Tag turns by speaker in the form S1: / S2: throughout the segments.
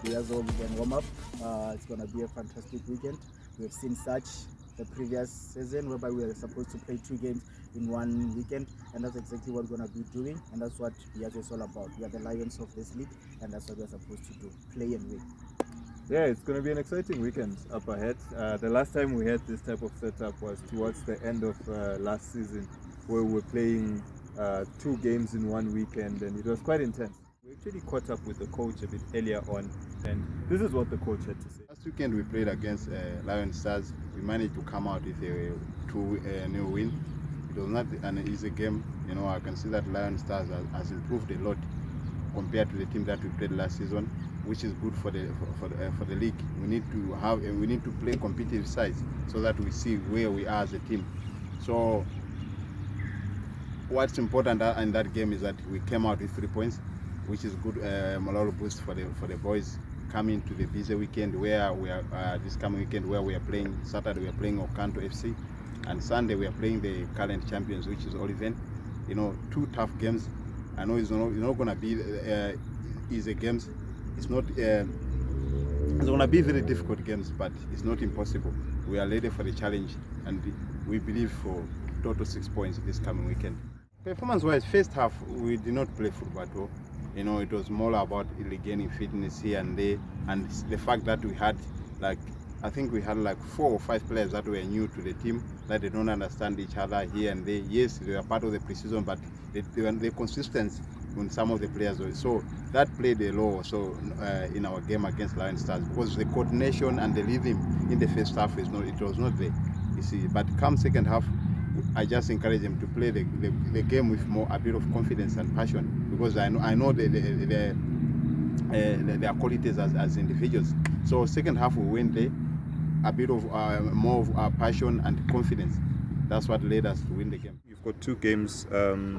S1: Biazo weekend warm-up. It's going to be a fantastic weekend. We've seen such the previous season whereby we were supposed to play 2 games in 1 weekend, and that's exactly what we're going to be doing, and that's what Biazo is all about. We are the lions of this league, and that's what we're supposed to do, play and win.
S2: Yeah, it's going to be an exciting weekend up ahead. The last time we had this type of setup was towards the end of last season, where we were playing 2 games in 1 weekend, and it was quite intense. We actually caught up with the coach a bit earlier on, and this is what the coach had to say.
S3: Last weekend we played against Lion Stars. We managed to come out with a 2-0 win. It was not an easy game. I can see that Lion Stars has improved a lot compared to the team that we played last season, which is good for the league. We need to play competitive sides so that we see where we are as a team. So what's important in that game is that we came out with 3 points, which is good morale boost for the boys coming to the busy weekend where we are this coming weekend where we are playing. Saturday we are playing Ocanto FC, and Sunday we are playing the current champions, which is Olieven. 2 tough games. I know it's not going to be easy games. It's not. It's going to be very difficult games, but it's not impossible. We are ready for the challenge, and we believe for total 6 points this coming weekend. Performance-wise, first half we did not play football at all. It was more about regaining fitness here and there, and the fact that we had I think we had 4 or 5 players that were new to the team, that they don't understand each other here and there. Yes, they were part of the preseason, but they consistent on some of the players. So that played a role also in our game against Lion Stars, because the coordination and the rhythm in the first half it was not there. You see, but come second half, I just encourage them to play the game with a bit of confidence and passion, because I know their qualities as individuals. So second half we went there, a bit of more of passion and confidence. That's what led us to win the game.
S2: You've got 2 games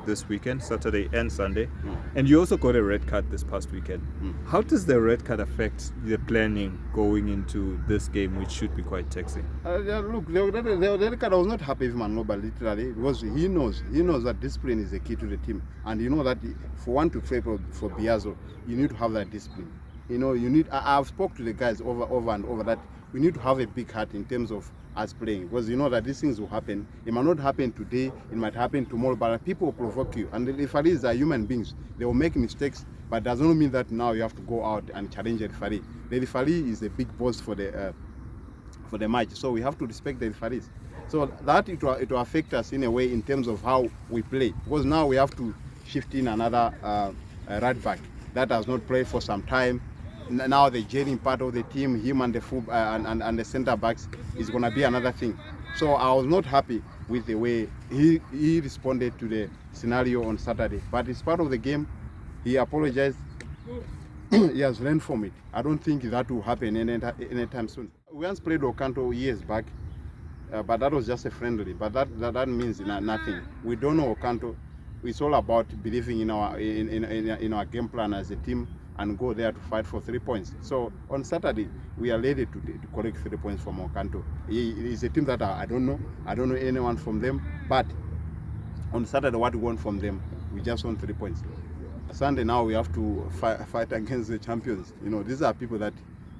S2: this weekend, Saturday and Sunday, and you also got a red card this past weekend. How does the red card affect the planning going into this game, which should be quite taxing?
S3: Look, the red card, I was not happy with Manoba literally, because he knows that discipline is the key to the team, and that for one to play for Biazo, you need to have that discipline. You need. I've spoke to the guys over and over that we need to have a big heart in terms of us playing, because that these things will happen. It might not happen today, it might happen tomorrow, but people will provoke you, and the referees are human beings. They will make mistakes, but does not mean that now you have to go out and challenge the referee. The referee is the big boss for the match, so we have to respect the referees. So that it will affect us in a way in terms of how we play, because now we have to shift in another right back that has not played for some time. Now the gelling part of the team, him and the and the centre backs, is going to be another thing. So I was not happy with the way he responded to the scenario on Saturday. But it's part of the game. He apologized. He has learned from it. I don't think that will happen anytime soon. We once played Ocanto years back, but that was just a friendly. But that means nothing. We don't know Ocanto. It's all about believing in our game plan as a team, and go there to fight for 3 points. So on Saturday, we are ready to collect 3 points from Ocanto. It's a team that I don't know. I don't know anyone from them. But on Saturday, what we want from them, we just want 3 points. Sunday now we have to fight against the champions. These are people that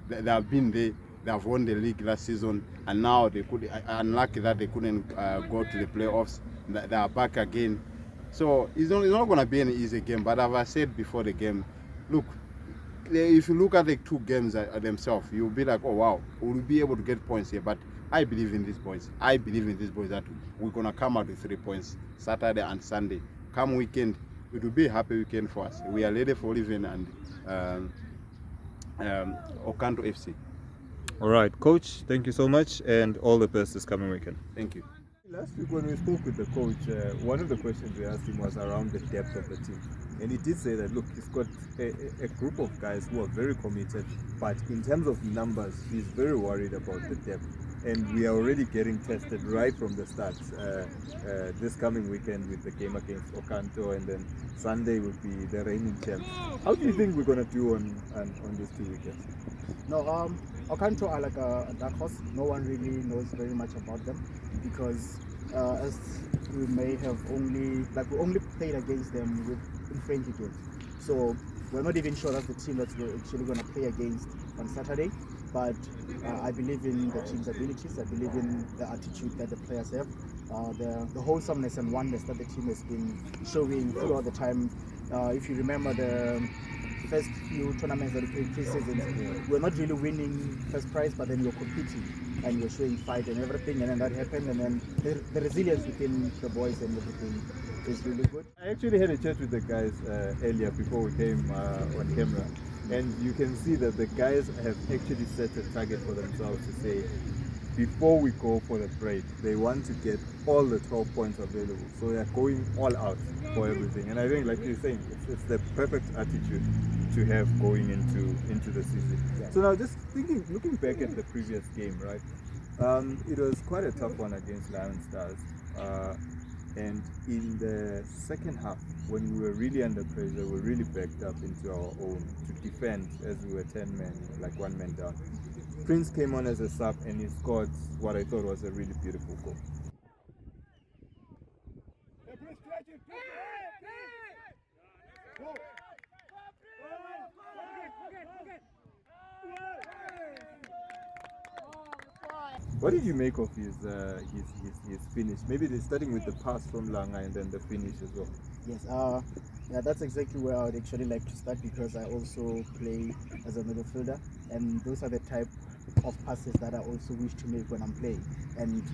S3: they have been there. They have won the league last season, and now they could unlucky that they couldn't go to the playoffs. They are back again. So it's not going to be an easy game. But as I said before the game, look, if you look at the 2 games themselves, you'll be like, oh wow, we'll be able to get points here. But I believe in these boys. I believe in these boys that we're going to come out with 3 points Saturday and Sunday. Come weekend, it will be a happy weekend for us. We are ready for Olieven and Ocanto FC.
S2: All right, Coach, thank you so much, and all the best this coming weekend.
S3: Thank you.
S2: Last week when we spoke with the coach, one of the questions we asked him was around the depth of the team. And he did say that, look, he's got a group of guys who are very committed, but in terms of numbers, he's very worried about the depth. And we are already getting tested right from the start this coming weekend with the game against Ocanto, and then Sunday will be the reigning champs. How do you think we're going to do on these 2 weekends?
S1: No, Ocanto are like a dark horse. No one really knows very much about them, because as we may have we only played against them in friendly games. So we're not even sure that's the team that we're actually going to play against on Saturday. But I believe in the team's abilities. I believe in the attitude that the players have, the wholesomeness and oneness that the team has been showing throughout the time. If you remember the first few tournaments that we played pre-seasons, we're not really winning first prize, but then we're competing and we're showing fight and everything, and then that happened, and then the resilience within the boys and everything is really good.
S2: I actually had a chat with the guys earlier before we came on camera, and you can see that the guys have actually set a target for themselves to say, before we go for the break, they want to get all the 12 points available. So they're going all out for everything. And I think, like you're saying, it's the perfect attitude to have going into the season.
S1: Yeah.
S2: So now, just looking back at the previous game, right? It was quite a tough one against Lion Stars. And in the second half, when we were really under pressure, we really backed up into our own to defend as we were 10 men, like 1 man down. Prince came on as a sub and he scored what I thought was a really beautiful goal. What did you make of his finish? Maybe they're starting with the pass from Langa and then the finish as well.
S1: Yes, yeah, that's exactly where I would actually like to start, because I also play as a midfielder, and those are the type of passes that I also wish to make when I'm playing. And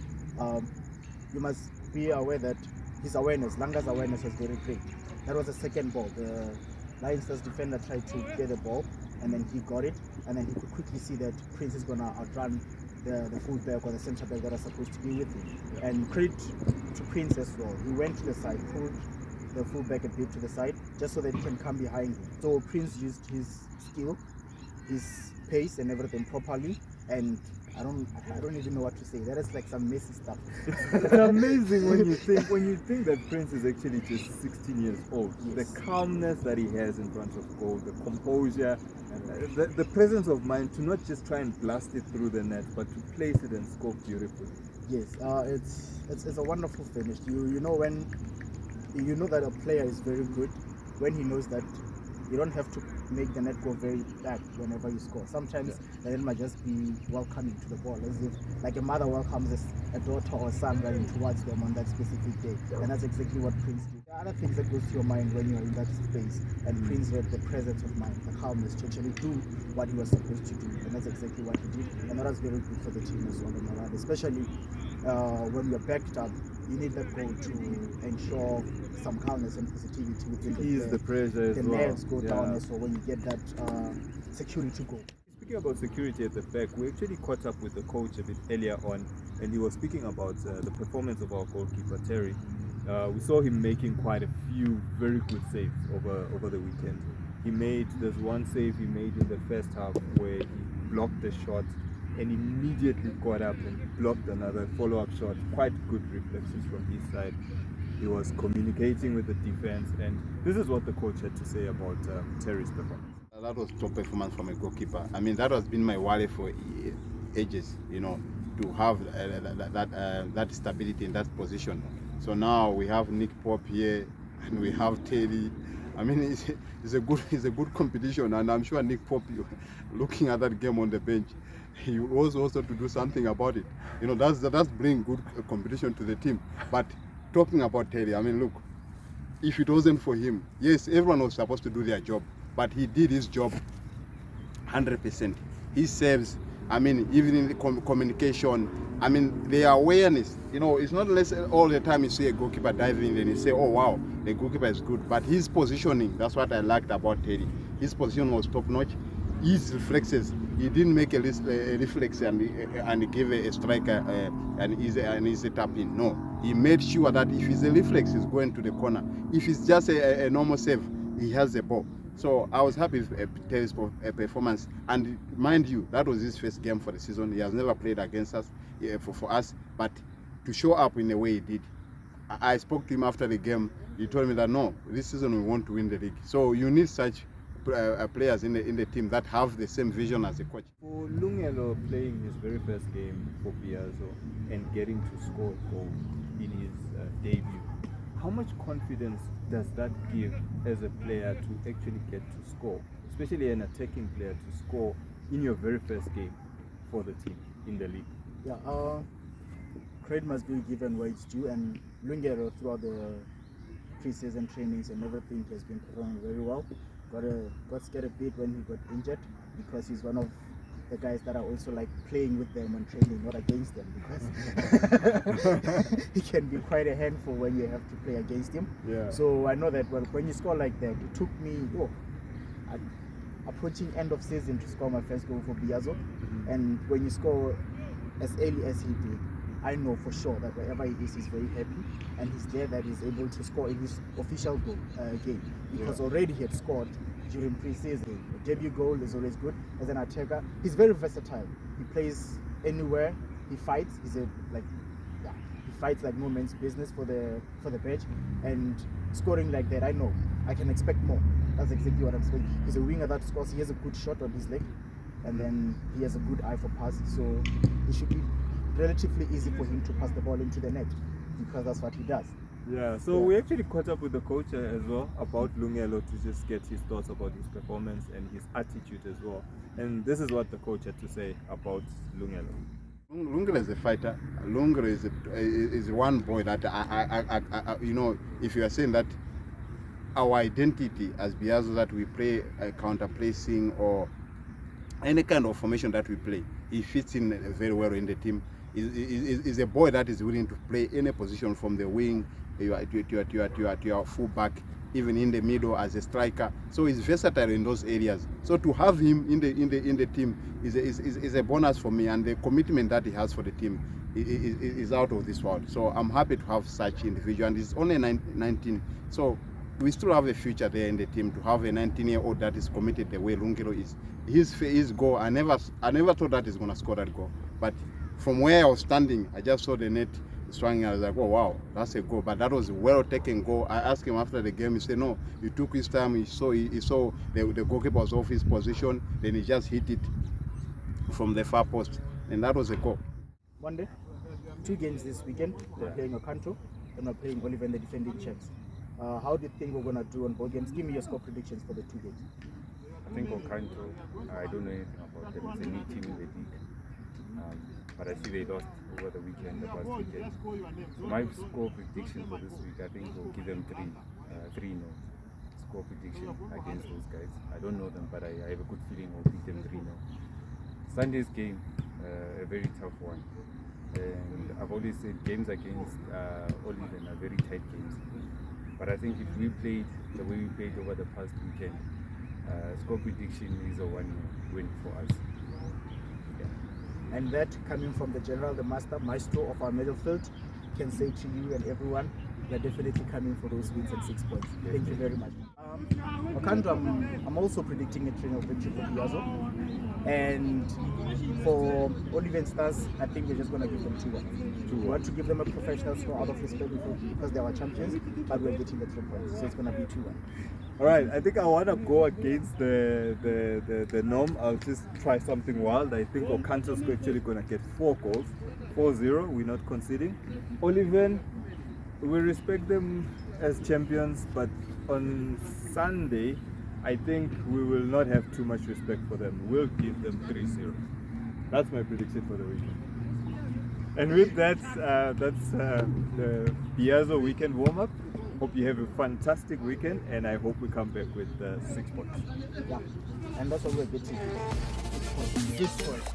S1: you must be aware that his awareness, Langa's awareness, was very great. That was the second ball. The Lions defender tried to get the ball, and then he got it, and then he could quickly see that Prince is gonna outrun the fullback or the centre back that are supposed to be with him. And credit to Prince as well. He went to the side, pulled the fullback a bit to the side, just so that he can come behind him. So Prince used his skill, his pace, and everything properly. And I don't even know what to say. That is like some messy stuff.
S2: It's amazing when you think that Prince is actually just 16 years old.
S1: Yes.
S2: The calmness that he has in front of goal, the composure, the presence of mind to not just try and blast it through the net, but to place it and score beautifully.
S1: Yes, it's a wonderful finish. You know when you know that a player is very good when he knows that you don't have to make the net go very back whenever you score. Sometimes the net might just be welcoming to the ball, as if like a mother welcomes a daughter or son running towards them on that specific day. And that's exactly what Prince did. There are other things that goes to your mind when you're in that space, and Prince had the presence of mind, the calmness to actually do what he was supposed to do, and that's exactly what he did. And that was very good for the team as well, especially when you're backed up. You need that goal to ensure some calmness and positivity within
S2: the pressure as
S1: the
S2: well.
S1: nerves go down as well when you get that security goal.
S2: Speaking about security at the back, we actually caught up with the coach a bit earlier on, and he was speaking about the performance of our goalkeeper Terry. We saw him making quite a few very good saves over the weekend. There's one save he made in the first half where he blocked the shot and immediately got up and blocked another follow-up shot. Quite good reflexes from his side. He was communicating with the defense, and this is what the coach had to say about Terry's performance.
S3: That was top performance from a goalkeeper. I mean, that has been my worry for ages, to have that stability in that position. So now we have Nick Pope here, and we have Terry. I mean, it's a good competition, and I'm sure Nick Pope, looking at that game on the bench, he was also to do something about it. That's bring good competition to the team. But talking about Terry, I mean, look, if it wasn't for him, yes, everyone was supposed to do their job, but he did his job 100%. He saves. I mean, even in the communication, I mean, the awareness, it's not less all the time you see a goalkeeper diving and you say, oh, wow, the goalkeeper is good. But his positioning, that's what I liked about Terry. His position was top-notch. His reflexes, he didn't make a reflex and give a striker an easy tap in. No, he made sure that if it's a reflex, he's going to the corner. If it's just a normal save, he has the ball. So I was happy with Terry's performance. And mind you, that was his first game for the season. He has never played against us, for us. But to show up in the way he did, I spoke to him after the game. He told me that, no, this season we want to win the league. So you need such players in the team that have the same vision as the coach.
S2: For Lungelo playing his very first game for Biazo and getting to score a goal in his debut, how much confidence does that give as a player to actually get to score, especially an attacking player to score in your very first game for the team in the league?
S1: Yeah, credit must be given where it's due, and Lungero throughout the pre-season trainings and everything has been performing very well. Got scared a bit when he got injured, because he's one of the guys that are also like playing with them and training, not against them, because he can be quite a handful when you have to play against him.
S2: Yeah.
S1: So I know that when you score like that, it took me approaching end of season to score my first goal for Biazo, and when you score as early as he did, I know for sure that wherever he is, he's very happy, and he's there that he's able to score in his official goal game, because already he had scored during pre-season. A debut goal is always good as an attacker. He's very versatile. He plays anywhere. He fights. He fights like no man's business for the badge, and scoring like that, I know I can expect more. That's exactly what I'm expecting. He's a winger that scores. He has a good shot on his leg, and then he has a good eye for passes. So it should be relatively easy for him to pass the ball into the net, because that's what he does.
S2: Yeah, so we actually caught up with the coach as well about Lungelo to just get his thoughts about his performance and his attitude as well. And this is what the coach had to say about Lungelo.
S3: Lungelo is a fighter. Lungelo is one boy that I you know, if you are saying that our identity as Biazo, that we play counter placing or any kind of formation that we play, he fits in very well in the team. Is a boy that is willing to play any position, from the wing to your fullback, even in the middle as a striker. So he's versatile in those areas. So to have him in the team is a bonus for me, and the commitment that he has for the team is out of this world. So I'm happy to have such individual, and he's only 19. So we still have a future there in the team, to have a 19-year-old that is committed the way Lungelo is. His goal, I never thought that he's gonna score that goal, but from where I was standing, I just saw the net swinging. I was like, oh wow, that's a goal. But that was a well taken goal. I asked him after the game. He said no, he took his time. He saw the goalkeeper was off his position. Then he just hit it from the far post, and that was a goal.
S1: Monde, 2 games this weekend. We're playing Ocanto, and we're playing Olieven, the defending champs. How do you think we're gonna do on both games? Give me your score predictions for the 2 games.
S4: I think Ocanto, I don't know anything about them. It's a new team in the league. But I see they lost over the weekend, the past weekend. So my score prediction for this week, I think we'll give them 3-0 score prediction against those guys. I don't know them, but I have a good feeling we'll beat them 3-0. Sunday's game, a very tough one. And I've always said games against Olieven are very tight games. But I think if we played the way we played over the past weekend, score prediction is a 1 win for us.
S1: And that, coming from the general, the maestro of our midfield, can say to you and everyone, they're definitely coming for those wins and 6 points. Thank you very much. Ocanto, I'm also predicting a 3-0 victory for Biazo. And for Olieven Stars, I think we're just going to give them 2-1. We want to give them a professional score out of respect because they are champions, but we're getting the 3 points. So it's going to be 2-1.
S2: All right, I think I want to go against the norm. I'll just try something wild. I think Ocanto's actually going to get 4 goals. 4-0, we're not conceding. Olieven, we respect them as champions, but on Sunday, I think we will not have too much respect for them. We'll give them 3-0. That's my prediction for the weekend. And with that, that's the Biazo weekend warm-up. Hope you have a fantastic weekend, and I hope we come back with 6 points.
S1: Yeah, and that's what we're getting. 6 points.